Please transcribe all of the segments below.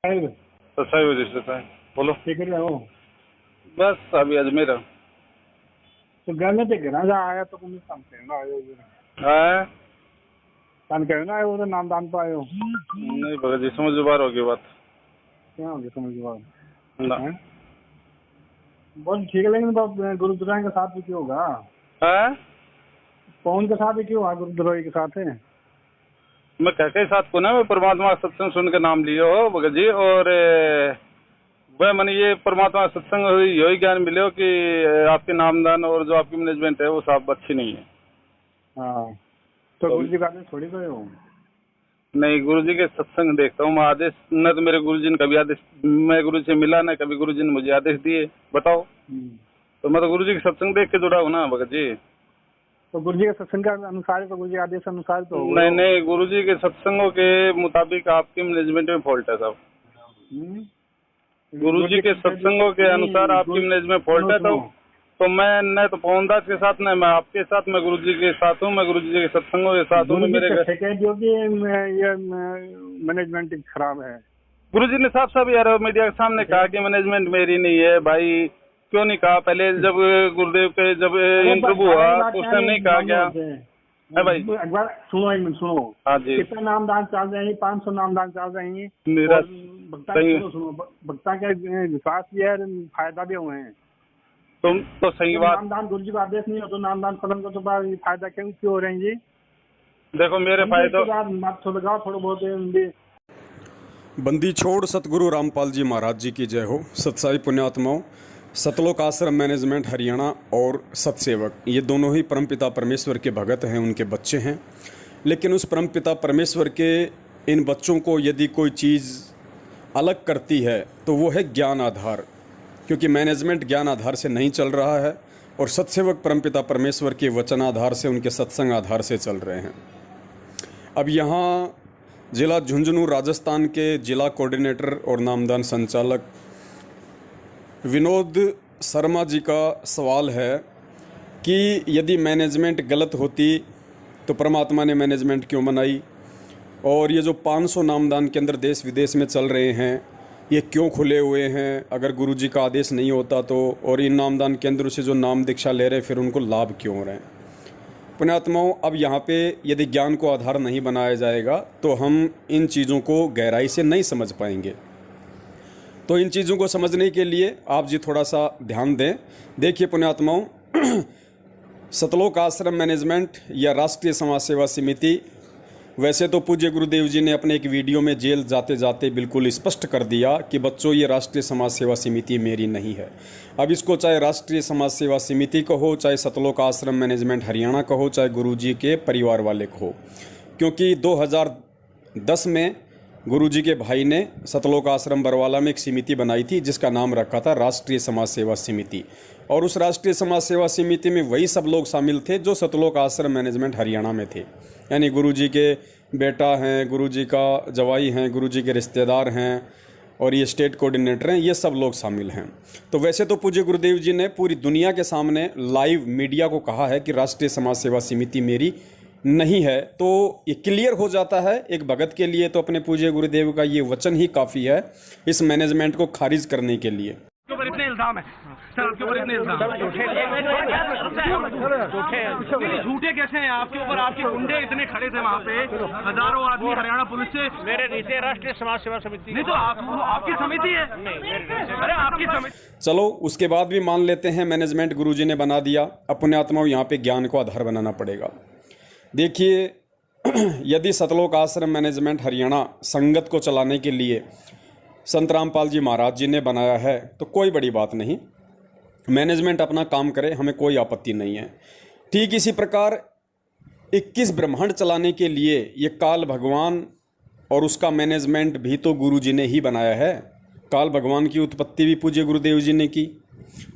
तो सही वजह से था। बोलो हो बस अभी अजमेर तो घर में घना जा आया तो कुछ काम कहना आयो है। काम कहना आयो तो नाम दान तो आयो नहीं भगत जी समझ बार होगी बात क्या हो गया समझ बात ना है बहुत ठीक है। लेकिन गुरुद्वारा के साथ भी क्यों होगा? है। पवन के साथ भी क्यों हुआ? गुरुद्वारा के साथ है मैं कहते साथ को ना मैं परमात्मा का सत्संग सुन के नाम लिए हो भगत जी और वह मन ये परमात्मा का सत्संग यही ज्ञान मिले हो कि आपके नामदान और जो आपकी मैनेजमेंट है वो साफ अच्छी नहीं है। हाँ तो गुरु जी का आदेश थोड़ी गए हो। नहीं गुरु जी के सत्संग देखता हूँ मैं आदेश न तो मेरे गुरु जी ने कभी आदेश मैं गुरु से मिला न कभी गुरु जी ने मुझे आदेश दिए बताओ। तो मैं तो गुरु जी के सत्संग देख के जुड़ा हूँ ना भगत जी। तो गुरु जी के सत्संग के अनुसार तो गुरु जी आदेश अनुसार तो नहीं गुरु जी के सत्संगों के मुताबिक आपकी मैनेजमेंट में फॉल्ट है साहब। गुरु जी के सत्संगों के अनुसार आपकी मैनेजमेंट फॉल्ट है तो मैं न तो पवनदास के साथ न मैं आपके साथ मैं गुरु जी के साथ हूँ मैं गुरु जी के सत्संगों के साथ हूँ। मेरे ये मैनेजमेंट खराब है। गुरु जी ने साफ साफ यार मीडिया के सामने कहा कि मैनेजमेंट मेरी नहीं है भाई। क्यों नहीं कहा पहले जब गुरुदेव के जब इंटरव्यू हुआ तो उस टाइम नहीं कहा क्या है भाई? एक बार सुनो एक मिनट सुनो। हाँ जी कितना नामदान चल रहे हैं? 500 नामदान चल रहे हैं। मेरा सुनो भक्ता के विश्वास भी है फायदा भी हुए हैं। तुम तो सही बात नामदान गुरु जी का आदेश नहीं हो तो नामदान फलन को तो फायदा क्यों हो रहे हैं जी? देखो मेरे फायदे थोड़ा बहुत बंदी छोड़ सतगुरु रामपाल जी महाराज जी की जय हो। सत्साई पुण्यात्माओं, सतलोक आश्रम मैनेजमेंट हरियाणा और सतसेवक ये दोनों ही परमपिता परमेश्वर के भगत हैं, उनके बच्चे हैं। लेकिन उस परमपिता परमेश्वर के इन बच्चों को यदि कोई चीज़ अलग करती है तो वो है ज्ञान आधार, क्योंकि मैनेजमेंट ज्ञान आधार से नहीं चल रहा है और सतसेवक परमपिता परमेश्वर के वचन आधार से, उनके सत्संग आधार से चल रहे हैं। अब यहाँ जिला झुंझुनू राजस्थान के जिला कोऑर्डिनेटर और नामदान संचालक विनोद शर्मा जी का सवाल है कि यदि मैनेजमेंट गलत होती तो परमात्मा ने मैनेजमेंट क्यों बनाई, और ये जो 500 नामदान के अंदर देश विदेश में चल रहे हैं ये क्यों खुले हुए हैं अगर गुरु जी का आदेश नहीं होता तो, और इन नामदान केंद्रों से जो नाम दीक्षा ले रहे फिर उनको लाभ क्यों हो रहे हैं। पुण्यात्माओं, अब यहाँ पे यदि ज्ञान को आधार नहीं बनाया जाएगा तो हम इन चीज़ों को गहराई से नहीं समझ पाएंगे। तो इन चीज़ों को समझने के लिए आप जी थोड़ा सा ध्यान दें। देखिए पुण्यात्माओं, सतलोक आश्रम मैनेजमेंट या राष्ट्रीय समाज सेवा समिति, वैसे तो पूज्य गुरुदेव जी ने अपने एक वीडियो में जेल जाते जाते बिल्कुल स्पष्ट कर दिया कि बच्चों ये राष्ट्रीय समाज सेवा समिति मेरी नहीं है। अब इसको चाहे राष्ट्रीय समाज सेवा समिति कहो, चाहे सतलोक आश्रम मैनेजमेंट हरियाणा कहो, चाहे गुरुजी के परिवार वाले कहो, क्योंकि 2010 में गुरुजी के भाई ने सतलोक आश्रम बरवाला में एक समिति बनाई थी जिसका नाम रखा था राष्ट्रीय समाज सेवा समिति, और उस राष्ट्रीय समाज सेवा समिति में वही सब लोग शामिल थे जो सतलोक आश्रम मैनेजमेंट हरियाणा में थे, यानी गुरुजी के बेटा हैं, गुरुजी का जवाई हैं, गुरुजी के रिश्तेदार हैं और ये स्टेट कोऑर्डिनेटर हैं, ये सब लोग शामिल हैं। तो वैसे तो पूज्य गुरुदेव जी ने पूरी दुनिया के सामने लाइव मीडिया को कहा है कि राष्ट्रीय समाज सेवा समिति मेरी नहीं है, तो ये क्लियर हो जाता है एक भगत के लिए। तो अपने पूज्य गुरुदेव का ये वचन ही काफ़ी है इस मैनेजमेंट को खारिज करने के लिए। इतने इल्जाम है सर आपके ऊपर, इतने इल्जाम झूठे कैसे हैं आपके ऊपर? आपके गुंडे इतने खड़े थे वहाँ पे, हजारों आदमी हरियाणा पुलिस से। मेरे नीचे राष्ट्रीय समाज सेवा समिति नहीं तो आपकी समिति है। अरे आपकी समिति। चलो उसके बाद भी मान लेते हैं मैनेजमेंट गुरुजी ने बना दिया, अपने आत्माओं यहाँ पे ज्ञान को आधार बनाना पड़ेगा। देखिए यदि सतलोक आश्रम मैनेजमेंट हरियाणा संगत को चलाने के लिए संत रामपाल जी महाराज जी ने बनाया है तो कोई बड़ी बात नहीं, मैनेजमेंट अपना काम करे, हमें कोई आपत्ति नहीं है। ठीक इसी प्रकार 21 ब्रह्मांड चलाने के लिए ये काल भगवान और उसका मैनेजमेंट भी तो गुरु जी ने ही बनाया है। काल भगवान की उत्पत्ति भी पूज्य गुरुदेव जी ने की,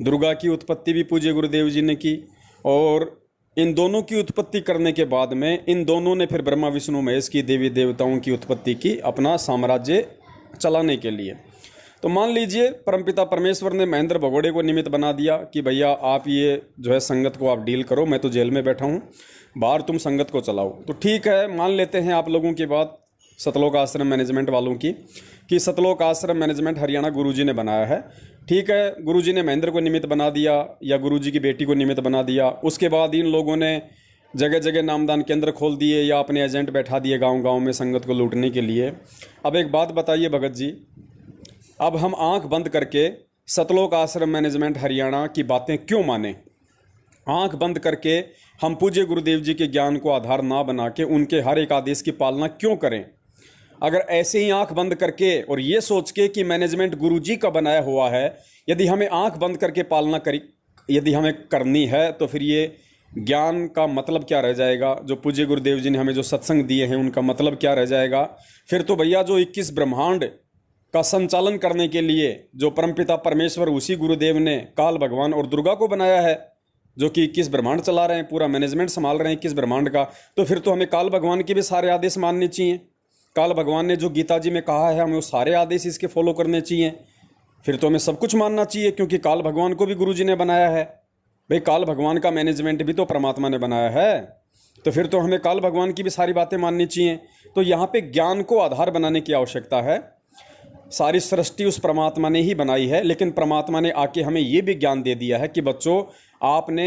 दुर्गा की उत्पत्ति भी पूज्य गुरुदेव जी ने की, और इन दोनों की उत्पत्ति करने के बाद में इन दोनों ने फिर ब्रह्मा विष्णु महेश की देवी देवताओं की उत्पत्ति की अपना साम्राज्य चलाने के लिए। तो मान लीजिए परमपिता परमेश्वर ने महेंद्र भगोड़े को निमित्त बना दिया कि भैया आप ये जो है संगत को आप डील करो, मैं तो जेल में बैठा हूँ, बाहर तुम संगत को चलाओ। तो ठीक है, मान लेते हैं आप लोगों की बात, सतलोक आश्रम मैनेजमेंट वालों की कि सतलोक आश्रम मैनेजमेंट हरियाणा गुरुजी ने बनाया है। ठीक है, गुरुजी ने महेंद्र को निमित्त बना दिया या गुरुजी की बेटी को निमित्त बना दिया। उसके बाद इन लोगों ने जगह जगह नामदान केंद्र खोल दिए या अपने एजेंट बैठा दिए गांव-गांव में संगत को लूटने के लिए। अब एक बात बताइए भगत जी, अब हम आंख बंद करके सतलोक आश्रम मैनेजमेंट हरियाणा की बातें क्यों माने? आंख बंद करके हम पूज्य गुरुदेव जी के ज्ञान को आधार ना बना के उनके हर एक आदेश की पालना क्यों करें? अगर ऐसे ही आंख बंद करके और ये सोच के कि मैनेजमेंट गुरुजी का बनाया हुआ है, यदि हमें आंख बंद करके पालना यदि हमें करनी है, तो फिर ये ज्ञान का मतलब क्या रह जाएगा? जो पूज्य गुरुदेव जी ने हमें जो सत्संग दिए हैं उनका मतलब क्या रह जाएगा? फिर तो भैया जो 21 ब्रह्मांड का संचालन करने के लिए जो परमपिता परमेश्वर उसी गुरुदेव ने काल भगवान और दुर्गा को बनाया है, जो कि 21 ब्रह्मांड चला रहे हैं, पूरा मैनेजमेंट संभाल रहे हैं 21 ब्रह्मांड का, तो फिर तो हमें काल भगवान के भी सारे आदेश मानने चाहिए। काल भगवान ने जो गीता जी में कहा है हमें वो सारे आदेश इसके फॉलो करने चाहिए। फिर तो हमें सब कुछ मानना चाहिए, क्योंकि काल भगवान को भी गुरुजी ने बनाया है। भाई काल भगवान का मैनेजमेंट भी तो परमात्मा ने बनाया है, तो फिर तो हमें काल भगवान की भी सारी बातें माननी चाहिए। तो यहाँ पे ज्ञान को आधार बनाने की आवश्यकता है। सारी सृष्टि उस परमात्मा ने ही बनाई है, लेकिन परमात्मा ने आके हमें ये भी ज्ञान दे दिया है कि बच्चों आपने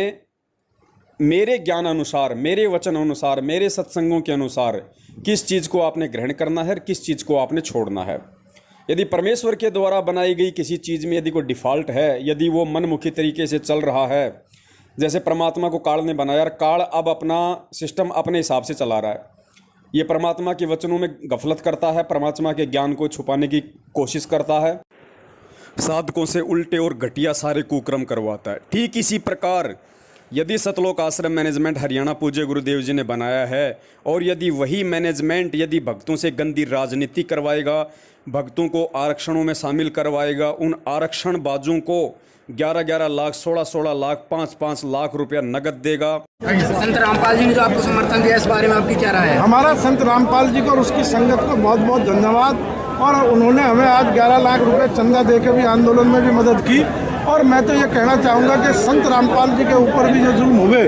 मेरे ज्ञान अनुसार, मेरे वचन अनुसार, मेरे सत्संगों के अनुसार किस चीज़ को आपने ग्रहण करना है और किस चीज़ को आपने छोड़ना है। यदि परमेश्वर के द्वारा बनाई गई किसी चीज़ में यदि कोई डिफ़ॉल्ट है, यदि वो मनमुखी तरीके से चल रहा है, जैसे परमात्मा को काल ने बनाया और काल अब अपना सिस्टम अपने हिसाब से चला रहा है, ये परमात्मा के वचनों में गफलत करता है, परमात्मा के ज्ञान को छुपाने की कोशिश करता है, साधकों से उल्टे और घटिया सारे कुक्रम करवाता है। ठीक इसी प्रकार यदि सतलोक आश्रम मैनेजमेंट हरियाणा पूज्य गुरुदेव जी ने बनाया है और यदि वही मैनेजमेंट यदि भक्तों से गंदी राजनीति करवाएगा, भक्तों को आरक्षणों में शामिल करवाएगा, उन आरक्षण बाजों को 11-11 लाख, 16-16 लाख, 5-5 लाख रुपया नगद देगा। संत रामपाल जी ने जो आपको समर्थन दिया, इस बारे में आपकी क्या राय है? हमारा संत रामपाल जी को और उसकी संगत को बहुत बहुत धन्यवाद। और उन्होंने हमें आज 11 लाख रुपए चंदा देकर भी आंदोलन में भी मदद की। और मैं तो ये कहना चाहूँगा कि संत रामपाल जी के ऊपर भी जो जुल्म हुए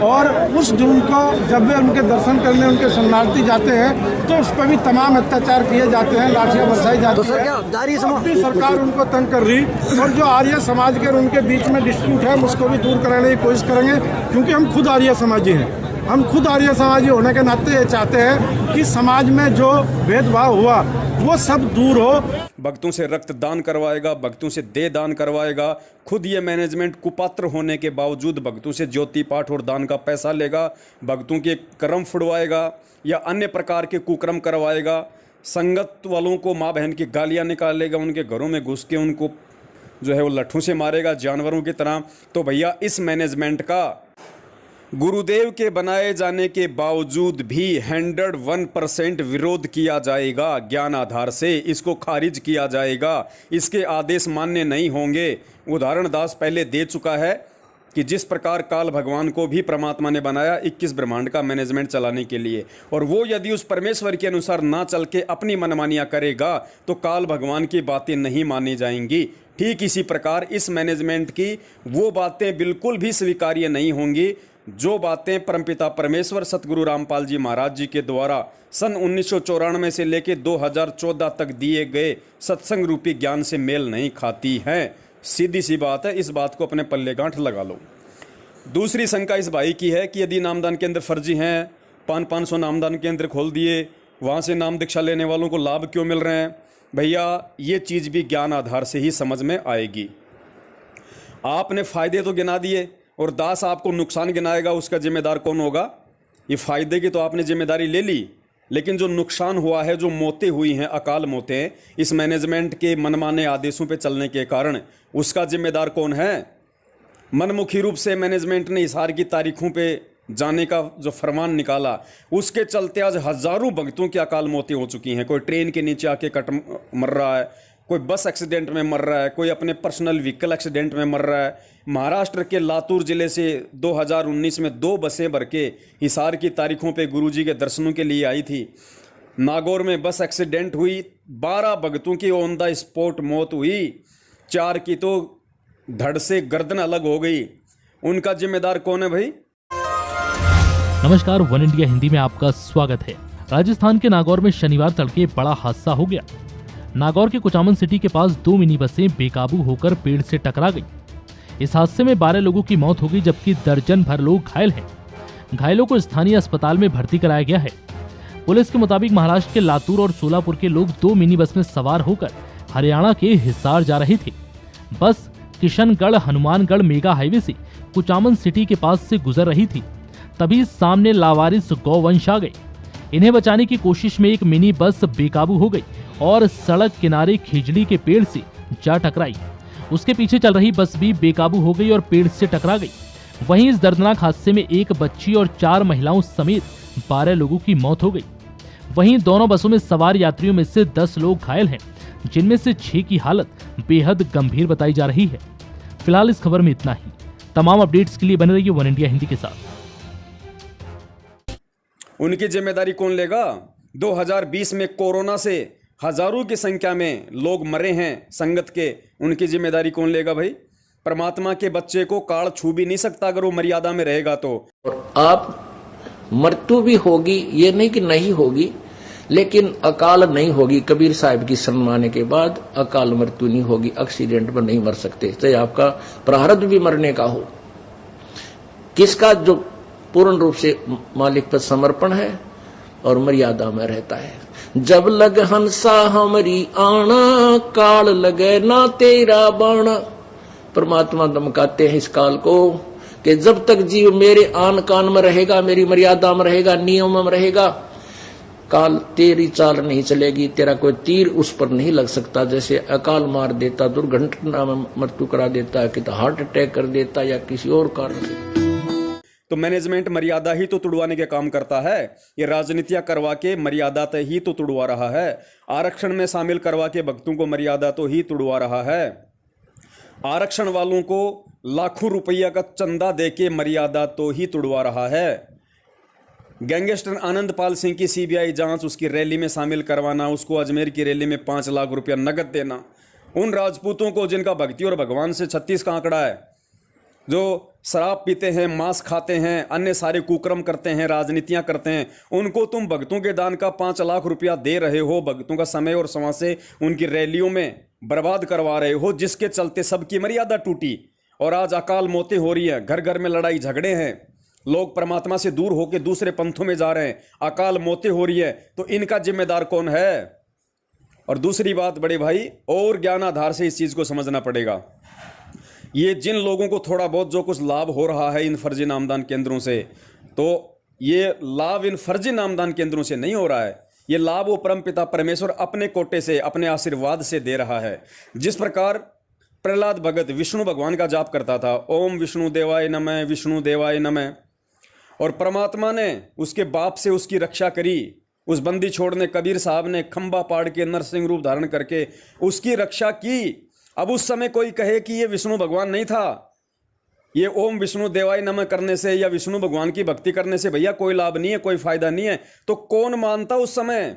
और उस जुल्म को जब वे उनके दर्शन करने उनके शरणार्थी जाते हैं तो उस पर भी तमाम अत्याचार किए जाते हैं, लाठियाँ बरसाई जाती हैं। अपनी सरकार उनको तंग कर रही और जो आर्य समाज के और उनके बीच में डिस्प्यूट है उसको भी दूर कराने की कोशिश करेंगे, क्योंकि हम खुद आर्य समाजी हैं। हम खुद आर्य समाजी होने के नाते ये चाहते हैं कि समाज में जो भेदभाव हुआ वो सब दूर हो। भक्तों से रक्तदान करवाएगा, भक्तों से देह दान करवाएगा। खुद ये मैनेजमेंट कुपात्र होने के बावजूद भक्तों से ज्योति पाठ और दान का पैसा लेगा, भक्तों के कर्म फुड़वाएगा या अन्य प्रकार के कुकर्म करवाएगा। संगत वालों को माँ बहन की गालियाँ निकालेगा, उनके घरों में घुस के उनको जो है वो लट्ठों से मारेगा जानवरों की तरह। तो भैया इस मैनेजमेंट का गुरुदेव के बनाए जाने के बावजूद भी 101% विरोध किया जाएगा। ज्ञान आधार से इसको खारिज किया जाएगा, इसके आदेश मान्य नहीं होंगे। उदाहरण दास पहले दे चुका है कि जिस प्रकार काल भगवान को भी परमात्मा ने बनाया 21 ब्रह्मांड का मैनेजमेंट चलाने के लिए, और वो यदि उस परमेश्वर के अनुसार ना चल के अपनी मनमानियाँ करेगा तो काल भगवान की बातें नहीं मानी जाएंगी। ठीक इसी प्रकार इस मैनेजमेंट की वो बातें बिल्कुल भी स्वीकार्य नहीं होंगी जो बातें परमपिता परमेश्वर सतगुरु रामपाल जी महाराज जी के द्वारा सन 1994 से लेकर 2014 तक दिए गए सत्संग रूपी ज्ञान से मेल नहीं खाती हैं। सीधी सी बात है, इस बात को अपने पल्ले गांठ लगा लो। दूसरी शंका इस भाई की है कि यदि नामदान केंद्र फर्जी हैं, 500 नामदान केंद्र खोल दिए, वहाँ से नाम दीक्षा लेने वालों को लाभ क्यों मिल रहे हैं? भैया ये चीज़ भी ज्ञान आधार से ही समझ में आएगी। आपने फ़ायदे तो गिना दिए और दास आपको नुकसान गिनाएगा, उसका जिम्मेदार कौन होगा? ये फ़ायदे की तो आपने जिम्मेदारी ले ली, लेकिन जो नुकसान हुआ है, जो मौतें हुई हैं, अकाल मौतें इस मैनेजमेंट के मनमाने आदेशों पे चलने के कारण, उसका जिम्मेदार कौन है? मनमुखी रूप से मैनेजमेंट ने इशार की तारीखों पे जाने का जो फरमान निकाला, उसके चलते आज हज़ारों भक्तों की अकाल मौतें हो चुकी हैं। कोई ट्रेन के नीचे आके कट मर रहा है, कोई बस एक्सीडेंट में मर रहा है, कोई अपने पर्सनल व्हीकल एक्सीडेंट में मर रहा है। महाराष्ट्र के लातूर ज़िले से 2019 में 2 बसें भर के हिसार की तारीखों पे गुरुजी के दर्शनों के लिए आई थी। नागौर में बस एक्सीडेंट हुई, 12 भक्तों की ऑन द स्पॉट मौत हुई, 4 की तो धड़ से गर्दन अलग हो गई। उनका जिम्मेदार कौन है भाई? नमस्कार, वन इंडिया हिंदी में आपका स्वागत है। राजस्थान के नागौर में शनिवार तड़के बड़ा हादसा हो गया। नागौर के कुचामन सिटी के पास 2 मिनी बसें बेकाबू होकर पेड़ से टकरा गई। इस हादसे में 12 लोगों की मौत हो गई, जबकि दर्जन भर लोग घायल हैं। घायलों को स्थानीय अस्पताल में भर्ती कराया गया है। पुलिस के मुताबिक महाराष्ट्र के लातूर और सोलापुर के लोग 2 मिनी बस में सवार होकर हरियाणा के हिसार जा रहे थे। बस किशनगढ़ हनुमानगढ़ मेगा हाईवे से कुचामन सिटी के पास से गुजर रही थी, तभी सामने लावारिस गौवंश आ गए। इन्हें बचाने की कोशिश में एक मिनी बस बेकाबू हो गई और सड़क किनारे खिजड़ी के पेड़ से जा टकराई। उसके पीछे चल रही बस भी बेकाबू हो गई और पेड़ से टकरा गई। वहीं इस दर्दनाक हादसे में एक बच्ची और 4 महिलाओं समेत 12 लोगों की मौत हो गई। वहीं दोनों बसों में सवार यात्रियों में से 10 लोग घायल हैं, जिनमें से 6 की हालत बेहद गंभीर बताई जा रही है। फिलहाल इस खबर में इतना ही। तमाम अपडेट्स के लिए बने रहिए वन इंडिया हिंदी के साथ। उनकी जिम्मेदारी कौन लेगा? 2020 में कोरोना से हजारों की संख्या में लोग मरे हैं संगत के, उनकी जिम्मेदारी कौन लेगा भाई? परमात्मा के बच्चे को काल छू भी नहीं सकता अगर वो मर्यादा में रहेगा तो। आप मृत्यु भी होगी, ये नहीं कि नहीं होगी, लेकिन अकाल नहीं होगी। कबीर साहब की सम्माने के बाद अकाल मृत्यु नहीं होगी, एक्सीडेंट में नहीं मर सकते, चाहे आपका प्रारब्ध भी मरने का हो। किसका जो पूर्ण रूप से मालिक पर समर्पण है और मर्यादा में रहता है। जब लग हंसा हमरी आना, काल लगे ना तेरा बाणा। परमात्मा धमकाते हैं इस काल को कि जब तक जीव मेरे आन कान में रहेगा, मेरी मर्यादा में रहेगा, नियम में रहेगा, काल तेरी चाल नहीं चलेगी, तेरा कोई तीर उस पर नहीं लग सकता। जैसे अकाल मार देता, दुर्घटना में मृत्यु करा देता, कि तो हार्ट अटैक कर देता या किसी और कारण से। तो मैनेजमेंट मर्यादा ही तो तुड़वाने के काम करता है। ये राजनीतियां करवा के मर्यादा तय ही तो तुड़वा रहा है। आरक्षण में शामिल करवा के भक्तों को मर्यादा तो ही तुड़वा रहा है। आरक्षण वालों को लाखों रुपया का चंदा देके मर्यादा तो ही तुड़वा रहा है। गैंगस्टर आनंदपाल सिंह की सीबीआई जांच, उसकी रैली में शामिल करवाना, उसको अजमेर की रैली में 5 लाख रुपया नगद देना, उन राजपूतों को जिनका भक्ति और भगवान से 36 का आंकड़ा है, जो शराब पीते हैं, मांस खाते हैं, अन्य सारे कुकर्म करते हैं, राजनीतियां करते हैं, उनको तुम भक्तों के दान का 5 लाख रुपया दे रहे हो, भक्तों का समय और समय से उनकी रैलियों में बर्बाद करवा रहे हो, जिसके चलते सबकी मर्यादा टूटी और आज अकाल मौतें हो रही हैं, घर घर में लड़ाई झगड़े हैं, लोग परमात्मा से दूर होकर दूसरे पंथों में जा रहे हैं, अकाल मौतें हो रही है, तो इनका जिम्मेदार कौन है? और दूसरी बात बड़े भाई, और ज्ञान आधार से इस चीज को समझना पड़ेगा। ये जिन लोगों को थोड़ा बहुत जो कुछ लाभ हो रहा है इन फर्जी नामदान केंद्रों से, तो ये लाभ इन फर्जी नामदान केंद्रों से नहीं हो रहा है। ये लाभ वो परमपिता परमेश्वर अपने कोटे से, अपने आशीर्वाद से दे रहा है। जिस प्रकार प्रहलाद भगत विष्णु भगवान का जाप करता था, ओम विष्णु देवाय नमः, विष्णु देवाय नमः, और परमात्मा ने उसके बाप से उसकी रक्षा करी। उस बंदी छोड़ने कबीर साहब ने खंबा पाड़ के नरसिंह रूप धारण करके उसकी रक्षा की। अब उस समय कोई कहे कि ये विष्णु भगवान नहीं था, ये ओम विष्णु देवाय नमः करने से या विष्णु भगवान की भक्ति करने से भैया कोई लाभ नहीं है, कोई फायदा नहीं है, तो कौन मानता? उस समय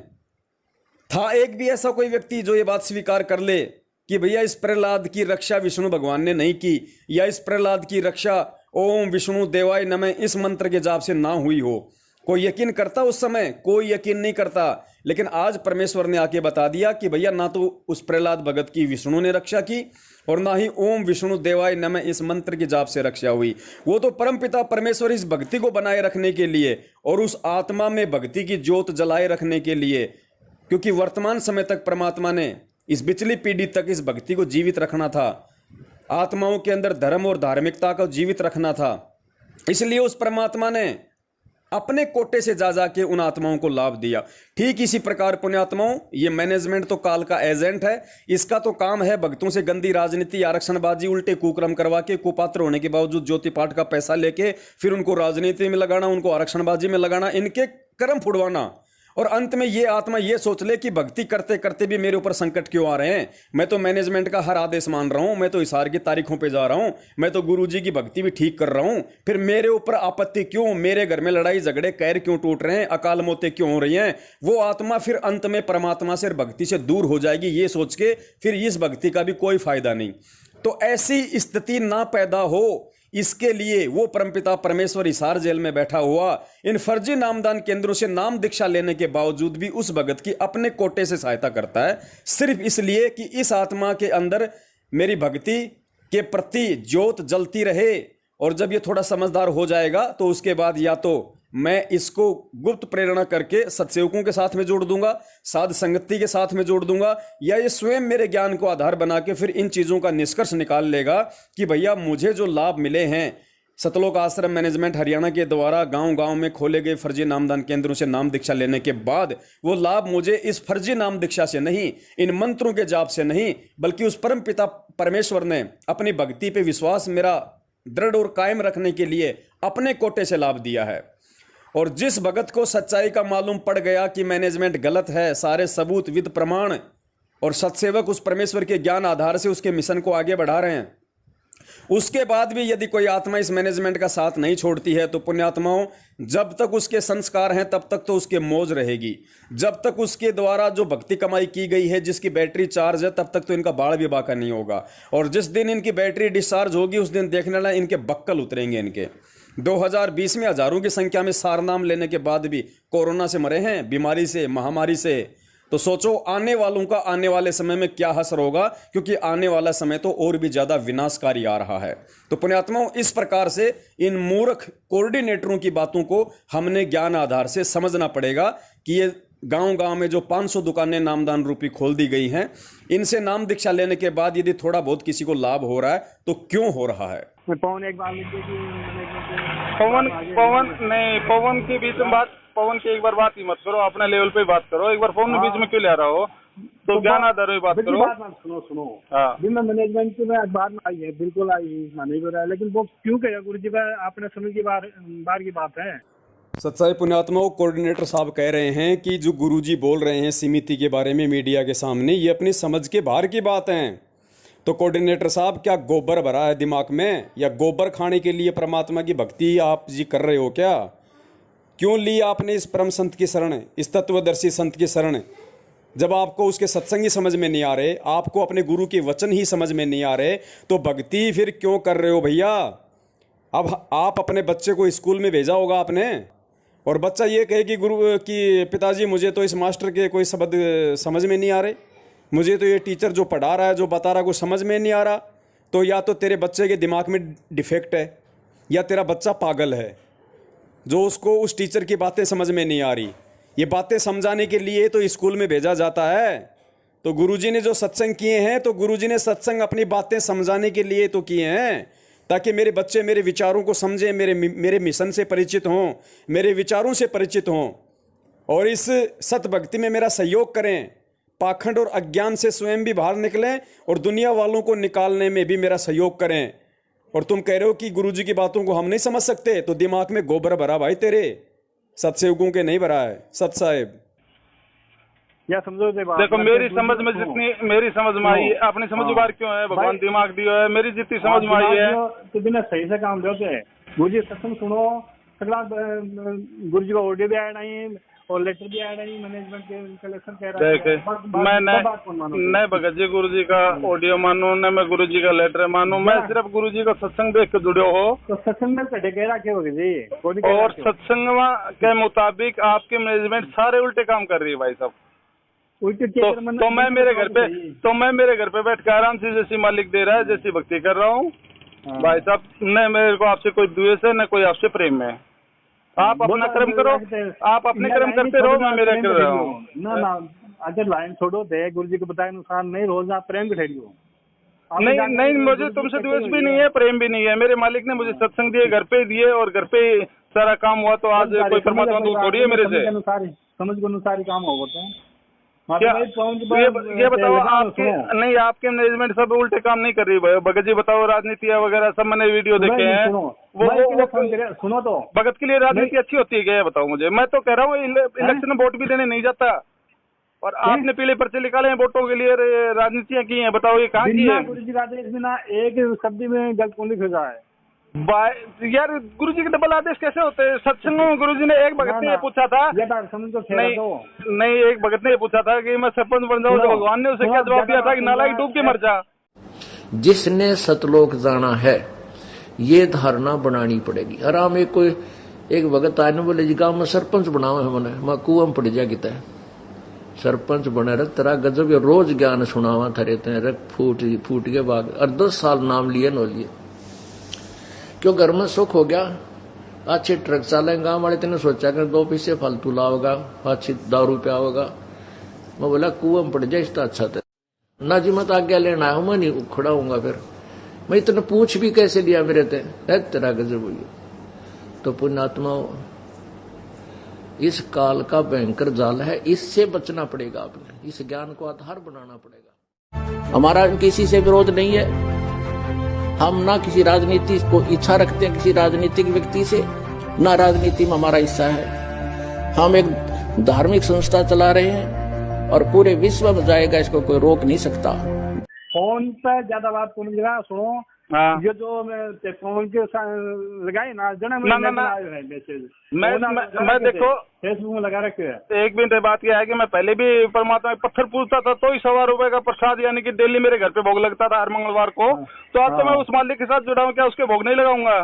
था एक भी ऐसा कोई व्यक्ति जो ये बात स्वीकार कर ले कि भैया इस प्रहलाद की रक्षा विष्णु भगवान ने नहीं की, या इस प्रहलाद की रक्षा ओम विष्णु देवाय नमः इस मंत्र के जाप से ना हुई हो? कोई यकीन करता? उस समय कोई यकीन नहीं करता। लेकिन आज परमेश्वर ने आके बता दिया कि भैया ना तो उस प्रहलाद भगत की विष्णु ने रक्षा की और ना ही ओम विष्णु देवाय नमः इस मंत्र की जाप से रक्षा हुई। वो तो परमपिता परमेश्वर इस भक्ति को बनाए रखने के लिए और उस आत्मा में भक्ति की ज्योत जलाए रखने के लिए, क्योंकि वर्तमान समय तक परमात्मा ने इस पिछली पीढ़ी तक इस भक्ति को जीवित रखना था, आत्माओं के अंदर धर्म और धार्मिकता को जीवित रखना था। इसलिए उस परमात्मा ने अपने कोटे से जा जाके उन आत्माओं को लाभ दिया। ठीक इसी प्रकार पुण्यात्माओं, ये मैनेजमेंट तो काल का एजेंट है। इसका तो काम है भक्तों से गंदी राजनीति, आरक्षणबाजी, उल्टे कुक्रम करवा के, कुपात्र होने के बावजूद ज्योति पाठ का पैसा लेके फिर उनको राजनीति में लगाना, उनको आरक्षणबाजी में लगाना, इनके कर्म फुड़वाना। और अंत में ये आत्मा ये सोच ले कि भक्ति करते करते भी मेरे ऊपर संकट क्यों आ रहे हैं, मैं तो मैनेजमेंट का हर आदेश मान रहा हूं, मैं तो हिसार की तारीखों पे जा रहा हूं, मैं तो गुरुजी की भक्ति भी ठीक कर रहा हूं, फिर मेरे ऊपर आपत्ति क्यों, मेरे घर में लड़ाई झगड़े कैर क्यों टूट रहे हैं, अकाल मौतें क्यों हो रही हैं? वो आत्मा फिर अंत में परमात्मा से भक्ति से दूर हो जाएगी, ये सोच के फिर इस भक्ति का भी कोई फायदा नहीं। तो ऐसी स्थिति ना पैदा हो, इसके लिए वो परमपिता परमेश्वर हिसार जेल में बैठा हुआ इन फर्जी नामदान केंद्रों से नाम दीक्षा लेने के बावजूद भी उस भगत की अपने कोटे से सहायता करता है, सिर्फ इसलिए कि इस आत्मा के अंदर मेरी भक्ति के प्रति ज्योत जलती रहे। और जब ये थोड़ा समझदार हो जाएगा तो उसके बाद या तो मैं इसको गुप्त प्रेरणा करके सत्सेवकों के साथ में जोड़ दूंगा, साध संगति के साथ में जोड़ दूंगा, या ये स्वयं मेरे ज्ञान को आधार बना के फिर इन चीज़ों का निष्कर्ष निकाल लेगा कि भैया मुझे जो लाभ मिले हैं सतलोक आश्रम मैनेजमेंट हरियाणा के द्वारा गांव-गांव में खोले गए फर्जी नामदान केंद्रों से नाम दीक्षा लेने के बाद, वो लाभ मुझे इस फर्जी नाम दीक्षा से नहीं, इन मंत्रों के जाप से नहीं, बल्कि उस परम पिता परमेश्वर ने अपनी भक्ति पे विश्वास मेरा दृढ़ और कायम रखने के लिए अपने कोटे से लाभ दिया है। और जिस भगत को सच्चाई का मालूम पड़ गया कि मैनेजमेंट गलत है, सारे सबूत विद प्रमाण, और सत्सेवक उस परमेश्वर के ज्ञान आधार से उसके मिशन को आगे बढ़ा रहे हैं, उसके बाद भी यदि कोई आत्मा इस मैनेजमेंट का साथ नहीं छोड़ती है तो पुण्यात्माओं, जब तक उसके संस्कार हैं तब तक तो उसके मौज रहेगी, जब तक उसके द्वारा जो भक्ति कमाई की गई है जिसकी बैटरी चार्ज है तब तक तो इनका बाढ़ भी बाका नहीं होगा। और जिस दिन इनकी बैटरी डिस्चार्ज होगी उस दिन देखने वाला इनके बक्कल उतरेंगे। इनके 2020 में हजारों की संख्या में सार नाम लेने के बाद भी कोरोना से मरे हैं, बीमारी से, महामारी से। तो सोचो आने वालों का आने वाले समय में क्या असर होगा, क्योंकि आने वाला समय तो और भी ज्यादा विनाशकारी आ रहा है। तो पुण्यात्माओं, इस प्रकार से इन मूर्ख कोऑर्डिनेटरों की बातों को हमने ज्ञान आधार से समझना पड़ेगा कि ये गांव-गांव में जो 500 दुकानें नामदान रूपी खोल दी गई हैं, इनसे नाम दीक्षा लेने के बाद यदि थोड़ा बहुत किसी को लाभ हो रहा है तो क्यों हो रहा है। पवन एक बार पवन के बीच में बात, पवन की एक बार बात ही मत करो, अपने लेवल पे बात करो। एक बार फोन में बीच में क्यों ले रहा हो, तो ज्ञान आधार में बात करो। सुनो मैनेजमेंट में अखबार में आई है, बिल्कुल आई, नहीं हो रहा है, लेकिन वो क्यों कहेगा गुरु जी का आपने समय की बार की बात है। सच्चाई पुण्यात्माओं, कोऑर्डिनेटर साहब कह रहे हैं कि जो गुरुजी बोल रहे हैं समिति के बारे में मीडिया के सामने, ये अपनी समझ के बाहर की बात है। तो कोऑर्डिनेटर साहब, क्या गोबर भरा है दिमाग में, या गोबर खाने के लिए परमात्मा की भक्ति आप जी कर रहे हो क्या? क्यों ली आपने इस परम संत की शरण, इस तत्वदर्शी संत की शरण, जब आपको उसके सत्संग ही समझ में नहीं आ रहे, आपको अपने गुरु के वचन ही समझ में नहीं आ रहे, तो भक्ति फिर क्यों कर रहे हो भैया? अब आप अपने बच्चे को स्कूल में भेजा होगा आपने, और बच्चा ये कहे कि गुरु कि पिताजी मुझे तो इस मास्टर के कोई शब्द समझ में नहीं आ रहे, मुझे तो ये टीचर जो पढ़ा रहा है, जो बता रहा है, कुछ समझ में नहीं आ रहा। तो या तो तेरे बच्चे के दिमाग में डिफेक्ट है, या तेरा बच्चा पागल है जो उसको उस टीचर की बातें समझ में नहीं आ रही। ये बातें समझाने के लिए तो स्कूल में भेजा जाता है। तो गुरुजी ने जो सत्संग किए हैं, तो गुरुजी ने सत्संग अपनी बातें समझाने के लिए तो किए हैं, ताकि मेरे बच्चे मेरे विचारों को समझें, मेरे मिशन से परिचित हों, मेरे विचारों से परिचित हों, और इस सतभक्ति में मेरा सहयोग करें, पाखंड और अज्ञान से स्वयं भी बाहर निकलें और दुनिया वालों को निकालने में भी मेरा सहयोग करें। और तुम कह रहे हो कि गुरुजी की बातों को हम नहीं समझ सकते, तो दिमाग में गोबर भरा भाई तेरे, सत्सेवकों के नहीं भरा है। सत साहेब या समझो देखो, मेरी समझ में जितनी मेरी समझ में आई है, अपनी समझ बार क्यों है, भगवान दिमाग दिया है, मेरी जितनी समझ में आई है तो बिना सही से काम दोगे। गुरु जी सत्संग सुनो, सगला गुरु जी का ऑडियो भी आया नहीं और लेटर भी आया नहीं, मैनेजमेंट के कलेक्शन कह रहा है। मैं भगत जी गुरु जी का ऑडियो मानू, न मैं गुरु जी का लेटर मानू, मैं सिर्फ गुरु जी का सत्संग देख के जुड़े हो। तो सत्संग में कटे कह रखे होगे जी, और सत्संग के मुताबिक आपके मैनेजमेंट सारे उल्टे काम कर रही है भाई साहब। तो मैं मेरे घर पे बैठ कर आराम से जैसी मालिक दे रहा है, जैसी भक्ति कर रहा हूँ भाई साहब। न मेरे को आपसे कोई द्वेष है, न कोई आपसे प्रेम है। आप अपना कर्म करो, आप अपने कर्म करते रहो, मैं मेरा कर रहा हूँ। ना अगर लाइन छोड़ो दे गुरु जी के बताए अनुसार नहीं, रोज आप प्रेम के ठहरी हो। नहीं, मुझे तुमसे द्वेष भी नहीं है, प्रेम भी नहीं है। मेरे मालिक ने मुझे सत्संग दिए, घर पे दिए, और घर पे सारा काम हुआ। तो आज कोई परमात्मा दूर थोड़ी है मेरे से। समझ के अनुसार ही काम होगा। क्या ये बताओ, आपके नहीं, आपके मैनेजमेंट सब उल्टे काम नहीं कर रही है भगत जी? बताओ, राजनीति वगैरह सब मैंने वीडियो देखे हैं। वो सुनो तो, भगत के लिए राजनीति अच्छी होती है क्या, बताओ मुझे? मैं तो कह रहा हूँ इलेक्शन में वोट भी देने नहीं जाता, और आपने पीले पर्चे निकाले हैं वोटों के लिए, राजनीतियाँ की हैं, बताओ ये कहाँ की है? गुरु जी का आदेश बिना एक शब्द में गलत कौन लिखा है यार? गुरु जी के डबल आदेश कैसे होते हैं? सत्संग में गुरु जी ने एक भगत ने ये पूछा था, नहीं एक भगत ने ये पूछा था कि मैं सरपंच बन जाऊँ, तो भगवान ने उसे क्या जवाब दिया था कि नालायक डूब के मर जा। जिसने सतलोक जाना है, ये धारणा बनानी पड़ेगी। आराम एक भगत आने बोले जी गांव में सरपंच बनाओ है मैंने, मैं कुआं पड़ जा किता है सरपंच बने रख तेरा गजब ये रोज ज्ञान सुनावा थरे ते रख फूट के बाद और 10 साल नाम लिए नो लिए क्यों घर में सुख हो गया। अच्छे ट्रक चलेंगे गाँव वाले तेने सोचा कर 2 पैसे फालतू लाओगा, अच्छी दारू पे आओगा। मैं बोला कुआं पड़ जाए इसका अच्छा था ना जी, मत आज्ञा लेना है मैं नहीं खड़ाऊंगा। फिर मैं इतना पूछ भी कैसे लिया मेरे तेरा गजब हुई। तो पुण्यात्मा इस काल का भयंकर जाल है, इससे बचना पड़ेगा। आपने इस ज्ञान को आधार बनाना पड़ेगा। हमारा किसी से विरोध नहीं है, हम ना किसी राजनीति को इच्छा रखते हैं किसी राजनीतिक व्यक्ति से, ना राजनीति में हमारा हिस्सा है। हम एक धार्मिक संस्था चला रहे हैं और पूरे विश्व में जाएगा, इसको कोई रोक नहीं सकता। फोन पे ज्यादा बात सुनो। हाँ। ये जो फोन के लगाए ना जना मैसेज मैं देखो फेसबुक में लगा रखे है। एक मिनट बात यह है कि मैं पहले भी परमात्मा पत्थर पूजता था तो ही 1.25 रुपए का प्रसाद यानी कि डेली मेरे घर पे भोग लगता था हर मंगलवार को। तो आज तो मैं उस मालिक के साथ जुड़ा हूँ, क्या उसके भोग नहीं लगाऊंगा?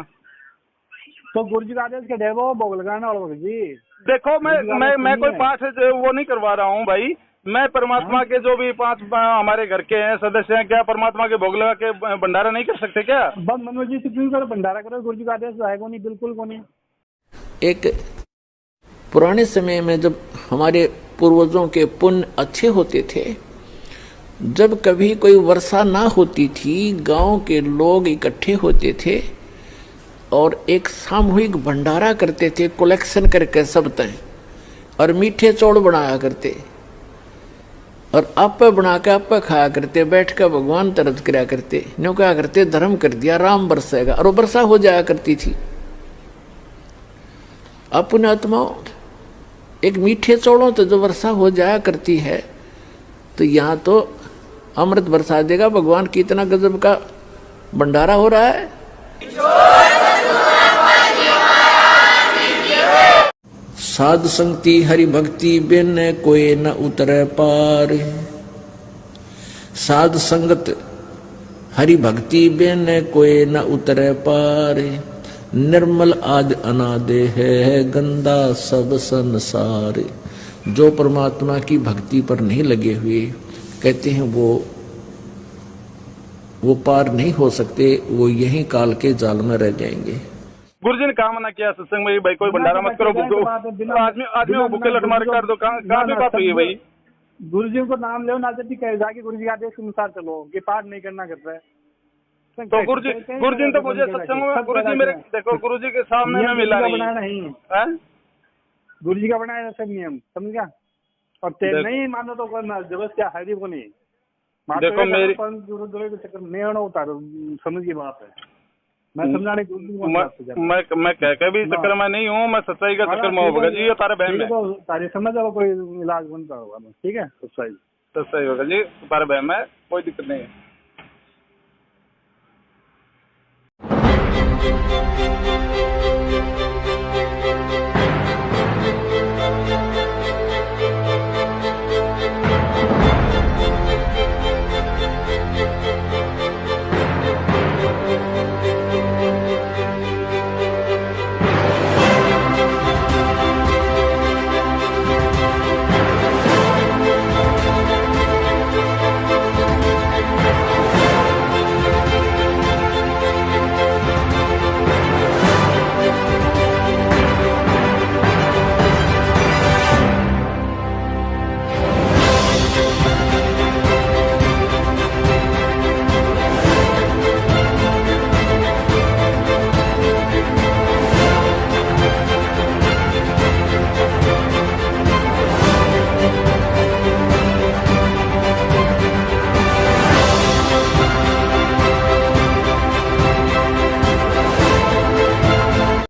तो गुरु जी का आदेश के देवो भोग लगाना और जी देखो मैं कोई पाठ वो नहीं करवा रहा हूँ भाई। मैं परमात्मा के जो भी 5 हमारे घर के हैं सदस्य हैं, क्या परमात्मा के भोग लगा के भंडारा नहीं कर सकते क्या? बस मनोज जी से क्यों करो भंडारा करो, गुरु जी का आदेश है को नहीं, बिल्कुल को नहीं। एक पुराने समय में जब हमारे पूर्वजों के पुण्य अच्छे होते थे, जब कभी कोई वर्षा ना होती थी, गांव के लोग इकट्ठे होते थे और एक सामूहिक भंडारा करते थे, कलेक्शन करके सब तय, और मीठे चौड़ बनाया करते और आप बना के आप खाया करते, बैठ कर भगवान तरस कराया करते। न्यों क्या करते, धर्म कर दिया, राम बरसेगा, और वो वर्षा हो जाया करती थी। अपने आत्मा एक मीठे चौड़ों तो जो वर्षा हो जाया करती है, तो यहाँ तो अमृत बरसा देगा भगवान की, इतना गजब का भंडारा हो रहा है। साध संगति हरि भक्ति बिन कोई न उतरे पार, साध संगत हरि भक्ति बिन कोई न उतरे पार, निर्मल आदि अनादि है गंदा सब संसार। जो परमात्मा की भक्ति पर नहीं लगे हुए, कहते हैं वो पार नहीं हो सकते, वो यही काल के जाल में रह जाएंगे। गुरु जी ने कहा मना किया सत्संग में भाई कोई भंडारा मत करो, आदमी को भूखे लट मार कर दो, कहाँ भी बात हुई है भाई? गुरु जी को नाम लो ना, जब कहे जाके गुरु जी के आदेश के अनुसार चलो कि पाठ नहीं करना कर रहा है। तो गुरु जी ने तो मुझे सत्संग में गुरु जी मेरे देखो गुरु जी के सामने में मिला नहीं, गुरु जी का बनाया सब नियम समझ गया। और नहीं मानो तो जबरदस्त क्या है को नहीं, देखो मेरी चक्कर नहीं उतारो, समझ की बात है। मैं समझाने मैं कह के भी चक्कर में नहीं हूँ, मैं सच्चाई का चक्कर में होगा जी। ये तारा बहन है, तारी समझ आओ, कोई इलाज बनता होगा, ठीक है, सच्चाई होगा जी, तारा बहन है, कोई दिक्कत नहीं है।